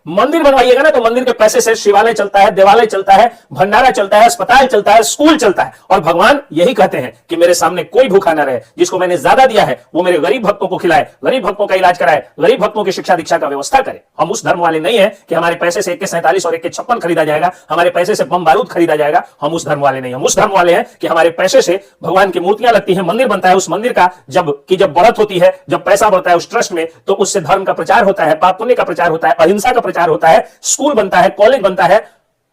मंदिर बनवाइएगा ना तो मंदिर के पैसे से शिवालय चलता है, देवालय चलता है, भंडारा चलता है, अस्पताल चलता है, स्कूल चलता है। और भगवान यही कहते हैं कि मेरे सामने कोई भूखा ना रहे, जिसको मैंने ज्यादा दिया है वो मेरे गरीब भक्तों को खिलाए, गरीब भक्तों का इलाज कराए, गरीब भक्तों की शिक्षा दीक्षा का व्यवस्था करे। हम उस धर्म वाले नहीं है कि हमारे पैसे से AK-47 और AK-56 खरीदा जाएगा, हमारे पैसे से बम बारूद खरीदा जाएगा। हम उस धर्म वाले नहीं, हम उस धर्म वाले हैं कि हमारे पैसे से भगवान की मूर्तियां लगती हैं, मंदिर बनता है, उस मंदिर का जब बढ़त होती है, जब पैसा बढ़ता है उस ट्रस्ट में, तो उससे धर्म का प्रचार होता है, पाप पुण्य का प्रचार होता है, अहिंसा का प्रचार होता है, स्कूल बनता है, कॉलेज बनता है।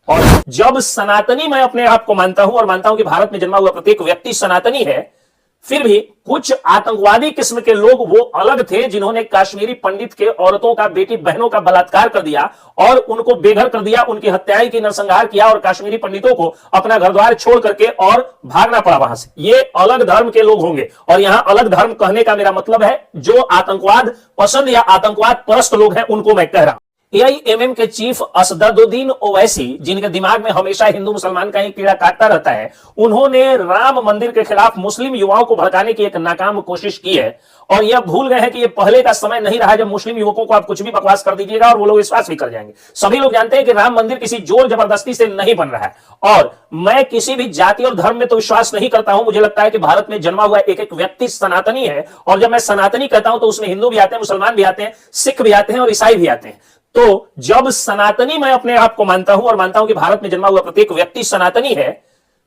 और जब सनातनी मैं अपने आप को मानता हूं और मानता हूं कि भारत में जन्मा हुआ प्रत्येक व्यक्ति सनातनी है, फिर भी कुछ आतंकवादी किस्म के लोग वो अलग थे जिन्होंने कश्मीरी पंडित के औरतों का, बेटी बहनों का बलात्कार कर दिया और उनको बेघर कर दिया, उनकी हत्याएं की, नरसंहार किया और कश्मीरी पंडितों को अपना घर द्वार छोड़ करके और भागना पड़ा वहां से। ये अलग धर्म के लोग होंगे। और यहां अलग धर्म कहने का मेरा मतलब है जो आतंकवाद पसंद या आतंकवाद परस्त लोग हैं उनको मैं कह रहा हूं। AIMM के चीफ असदुद्दीन ओवैसी, जिनके दिमाग में हमेशा हिंदू मुसलमान का ही कीड़ा काटता रहता है, उन्होंने राम मंदिर के खिलाफ मुस्लिम युवाओं को भड़काने की एक नाकाम कोशिश की है। और यह भूल गए हैं कि यह पहले का समय नहीं रहा जब मुस्लिम युवकों को आप कुछ भी बकवास कर दीजिएगा और वो लोग विश्वास भी कर जाएंगे। सभी लोग जानते हैं कि राम मंदिर किसी जोर जबरदस्ती से नहीं बन रहा है। और मैं किसी भी जाति और धर्म में तो विश्वास नहीं करता हूं। मुझे लगता है कि भारत में जन्मा हुआ एक एक व्यक्ति सनातनी है। और जब मैं सनातनी कहता हूं तो उसमें हिंदू भी आते हैं, मुसलमान भी आते हैं, सिख भी आते हैं और ईसाई भी आते हैं। तो जब सनातनी मैं अपने आप को मानता हूं और मानता हूं कि भारत में जन्मा हुआ प्रत्येक व्यक्ति सनातनी है,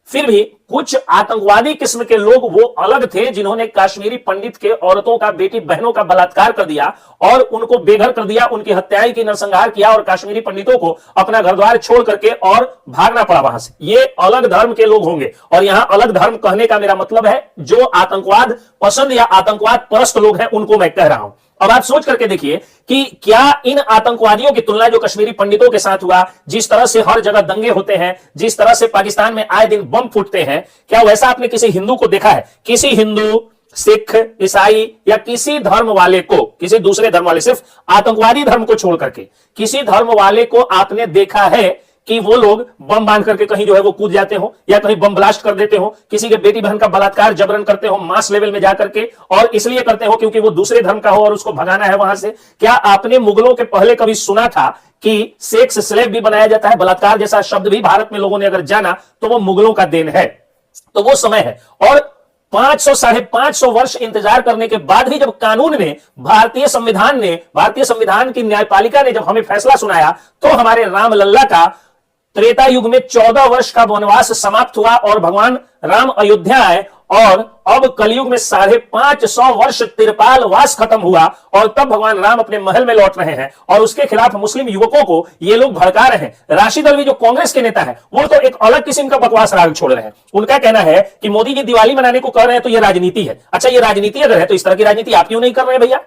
फिर भी कुछ आतंकवादी किस्म के लोग वो अलग थे जिन्होंने कश्मीरी पंडित के औरतों का, बेटी बहनों का बलात्कार कर दिया और उनको बेघर कर दिया, उनकी हत्याएं की, नरसंहार किया और कश्मीरी पंडितों को अपना घर द्वार छोड़ करके और भागना पड़ा वहां से। ये अलग धर्म के लोग होंगे। और यहां अलग धर्म कहने का मेरा मतलब है जो आतंकवाद पसंद या आतंकवाद परस्त लोग हैं उनको मैं कह रहा हूं। अब आप सोच करके देखिए कि क्या इन आतंकवादियों की तुलना जो कश्मीरी पंडितों के साथ हुआ, जिस तरह से हर जगह दंगे होते हैं, जिस तरह से पाकिस्तान में आए दिन बम फूटते हैं, क्या वैसा आपने किसी हिंदू को देखा है? किसी हिंदू, सिख, ईसाई या किसी धर्म वाले को, किसी दूसरे धर्म वाले, सिर्फ आतंकवादी धर्म को छोड़ करके किसी धर्म वाले को आपने देखा है कि वो लोग बम बांध करके कहीं जो है वो कूद जाते हो या कहीं बम ब्लास्ट कर देते हो, किसी के बेटी बहन का बलात्कार जबरन करते हो मास लेवल में जाकर के, और इसलिए करते हो क्योंकि वो दूसरे धर्म का हो और उसको भगाना है वहां से? क्या आपने मुगलों के पहले कभी सुना था कि सेक्स स्लेव भी बनाया जाता है? बलात्कार जैसा शब्द भी भारत में लोगों ने अगर जाना तो वो मुगलों का देन है। तो वो समय है। और 500 साढ़े 500 वर्ष इंतजार करने के बाद ही जब कानून ने, भारतीय संविधान की न्यायपालिका ने जब हमें फैसला सुनाया तो हमारे राम लल्ला का त्रेता युग में 14 वर्ष का वनवास समाप्त हुआ और भगवान राम अयोध्या आए। और अब कलयुग में 550 वर्ष तिरपाल वास खत्म हुआ और तब भगवान राम अपने महल में लौट रहे हैं। और उसके खिलाफ मुस्लिम युवकों को ये लोग भड़का रहे हैं। राशिद अल्वी जो कांग्रेस के नेता है वो तो एक अलग किस्म का बकवास राग छोड़ रहे हैं। उनका कहना है कि मोदी जी दिवाली मनाने को कह रहे हैं तो ये राजनीति है। अच्छा, ये राजनीति अगर है तो इस तरह की राजनीति आप क्यों नहीं कर रहे हैं भैया?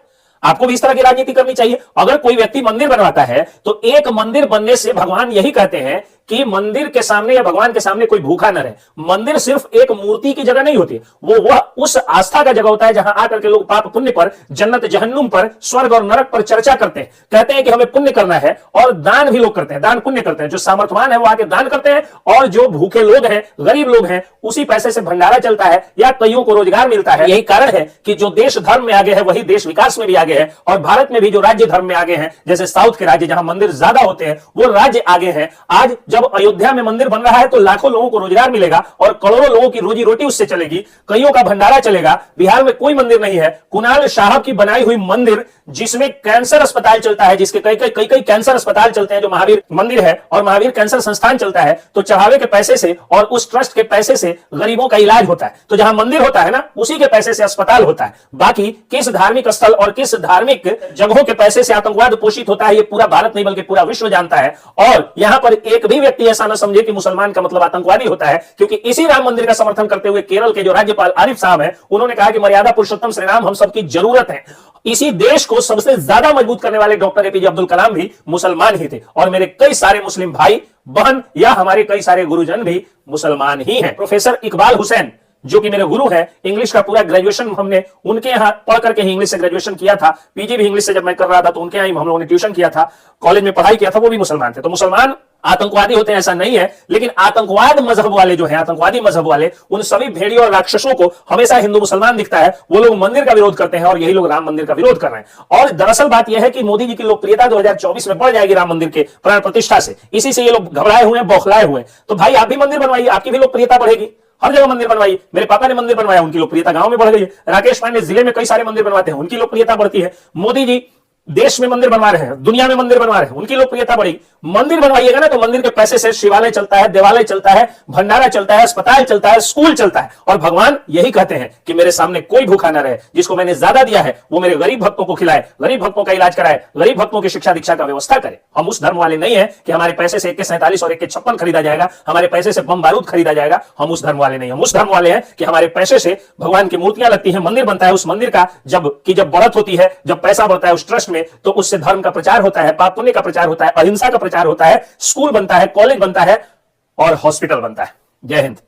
आपको भी इस तरह की राजनीति करनी चाहिए। अगर कोई व्यक्ति मंदिर बनवाता है तो एक मंदिर बनने से भगवान यही कहते हैं कि मंदिर के सामने या भगवान के सामने कोई भूखा न रहे। मंदिर सिर्फ एक मूर्ति की जगह नहीं होती, वो उस आस्था का जगह होता है जहां आकर के लोग पाप पुण्य पर, जन्नत जहन्नुम पर, स्वर्ग और नरक पर चर्चा करते हैं। कहते हैं कि हमें पुण्य करना है और दान भी लोग करते हैं, दान पुण्य करते हैं। जो सामर्थ्यवान है वो आके दान करते हैं और जो भूखे लोग हैं, गरीब लोग हैं, उसी पैसे से भंडारा चलता है या कईयों को रोजगार मिलता है। यही कारण है कि जो देश धर्म में आगे है वही देश विकास में भी आगे है। और भारत में भी जो राज्य धर्म में आगे हैं, जैसे साउथ के राज्य जहां मंदिर ज्यादा होते हैं, वो राज्य आगे हैं। आज जब अयोध्या में मंदिर बन रहा है तो लाखों लोगों को रोजगार मिलेगा और करोड़ों लोगों की रोजी रोटी उससे चलेगी, कईयों का भंडारा चलेगा। बिहार में कोई मंदिर नहीं है, कुणाल साहब की बनाई हुई मंदिर जिसमें कैंसर अस्पताल चलता है, जिसके कई कैंसर अस्पताल चलते हैं, जो महावीर मंदिर है और महावीर कैंसर संस्थान चलता है, तो चढ़ावे के पैसे से और उस ट्रस्ट के पैसे से गरीबों का इलाज होता है। तो जहां मंदिर होता है ना, उसी के पैसे से अस्पताल होता है। बाकी किस धार्मिक स्थल और किस धार्मिक जगहों के पैसे से आतंकवाद पोषित होता है, ये पूरा भारत नहीं बल्कि पूरा विश्व जानता है। और यहां पर एक भी व्यक्ति ऐसा न समझे कि मुसलमान का मतलब आतंकवादी होता है, क्योंकि इसी राम मंदिर का समर्थन करते हुए केरल के जो राज्यपाल आरिफ साहब हैं, उन्होंने कहा कि मर्यादा पुरुषोत्तम श्री राम हम सबकी जरूरत है। इसी देश को सबसे ज्यादा मजबूत करने वाले डॉक्टर APJ अब्दुल कलाम भी मुसलमान ही थे और मेरे कई सारे मुस्लिम भाई बहन या हमारे कई सारे गुरुजन भी मुसलमान ही हैं। प्रोफेसर इकबाल हुसैन जो कि मेरे गुरु हैं, इंग्लिश का पूरा ग्रेजुएशन हमने उनके यहाँ पढ़ करके ही इंग्लिश से ग्रेजुएशन किया था। PG भी इंग्लिश से जब मैं कर रहा था तो उनके यहाँ हम लोगों ने ट्यूशन किया था, कॉलेज में पढ़ाई किया था, वो भी मुसलमान थे। तो मुसलमान आतंकवादी होते हैं ऐसा नहीं है, लेकिन आतंकवाद मजहब वाले जो हैं, आतंकवादी मजहब वाले, उन सभी भेड़ियों और राक्षसों को हमेशा हिंदू मुसलमान दिखता है। वो लोग मंदिर का विरोध करते हैं और यही लोग राम मंदिर का विरोध कर रहे हैं। और दरअसल बात यह है कि मोदी जी की लोकप्रियता 2024 में बढ़ जाएगी राम मंदिर के प्राण प्रतिष्ठा से। इसी से ये लोग घबराए हुए हैं, बौखलाए हुए हैं। तो भाई आप भी मंदिर बनवाइए, आपकी भी लोकप्रियता बढ़ेगी। हर जगह मंदिर बनवाइए। मेरे पापा ने मंदिर बनवाया, उनकी लोकप्रियता गांव में बढ़ गई है। राकेश पांडे जिले में कई सारे मंदिर बनवाते हैं, उनकी लोकप्रियता बढ़ती है। मोदी जी देश में मंदिर बनवा रहे हैं, दुनिया में मंदिर बनवा रहे हैं, उनकी लोकप्रियता बढ़ेगी। मंदिर बनवाइएगा ना तो मंदिर के पैसे से शिवालय चलता है, देवालय चलता है, भंडारा चलता है, अस्पताल चलता है, स्कूल चलता है। और भगवान यही कहते हैं कि मेरे सामने कोई भूखा ना रहे, जिसको मैंने ज्यादा दिया है वो मेरे गरीब भक्तों को खिलाए, गरीब भक्तों का इलाज कराए, गरीब भक्तों की शिक्षा दीक्षा का व्यवस्था करे। हम उस धर्म वाले नहीं है कि हमारे पैसे से AK-47 और AK-56 खरीदा जाएगा, हमारे पैसे से बम बारूद खरीदा जाएगा। हम उस धर्म वाले नहीं, हम उस धर्म वाले हैं कि हमारे पैसे से भगवान की मूर्तियां लगती हैं, मंदिर बनता है, उस मंदिर का जब बढ़त होती है, जब पैसा बढ़ता है उस ट्रस्ट में, तो उससे धर्म का प्रचार होता है, पाप पुण्य का प्रचार होता है, अहिंसा का प्रचार होता है, स्कूल बनता है, कॉलेज बनता है और हॉस्पिटल बनता है। जय हिंद।